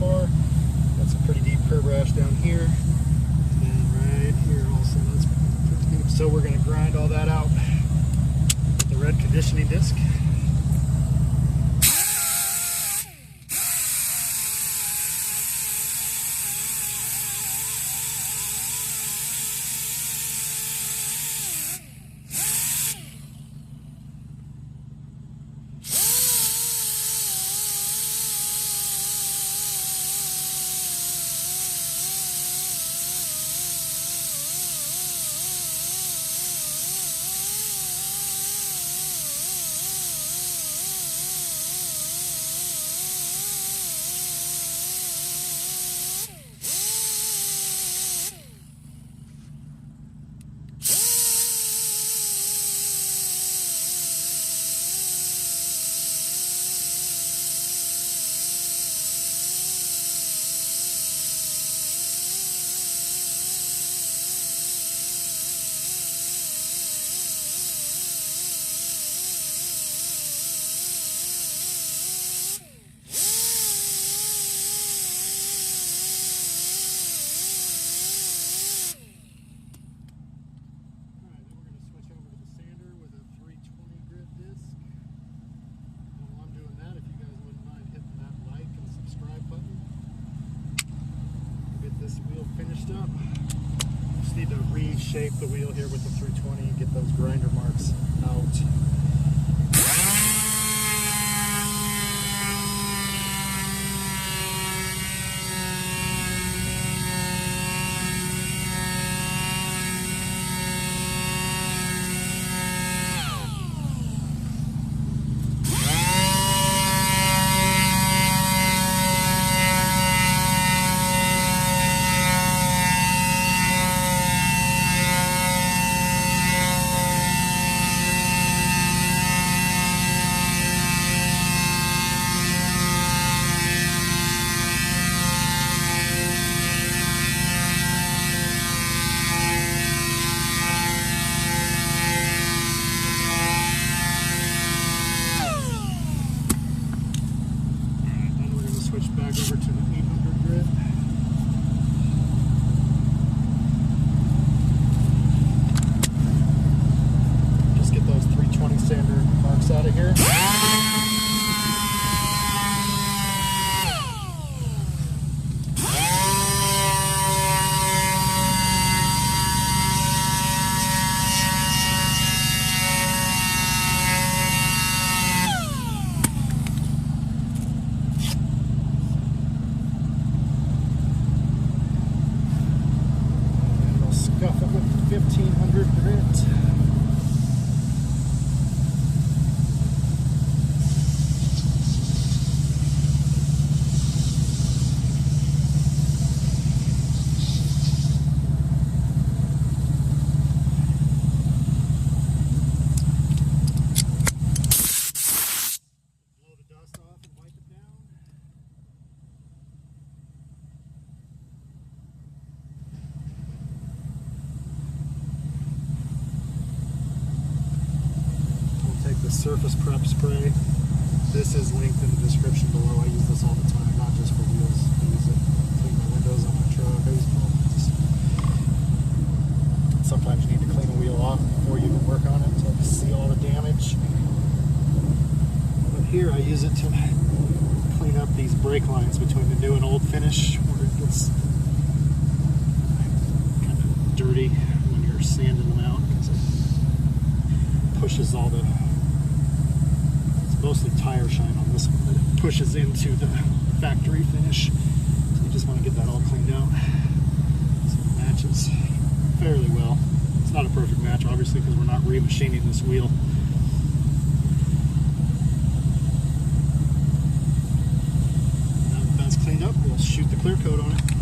floor. Got some pretty deep curb rash down here. And right here also. That's pretty deep. So we're going to grind all that out with the red conditioning disc. This wheel finished up. Just need to reshape the wheel here with the 320 and get those grinder marks out. Switch back over to the 800 grit. Just get those 320 sander marks out of here. Scuff it with the 1500 grit. Blow the dust off and wipe it down. The surface prep spray. This is linked in the description below. I use this all the time, not just for wheels. I use it to clean my windows on my truck. I use it sometimes you need to clean a wheel off before you even work on it to see all the damage. But here I use it to clean up these brake lines between the new and old finish where it gets kind of dirty when you're sanding them out because it pushes all the mostly tire shine on this one, but it pushes into the factory finish. So you just want to get that all cleaned out. So it matches fairly well. It's not a perfect match, obviously, because we're not remachining this wheel. Now that that's cleaned up, we'll shoot the clear coat on it.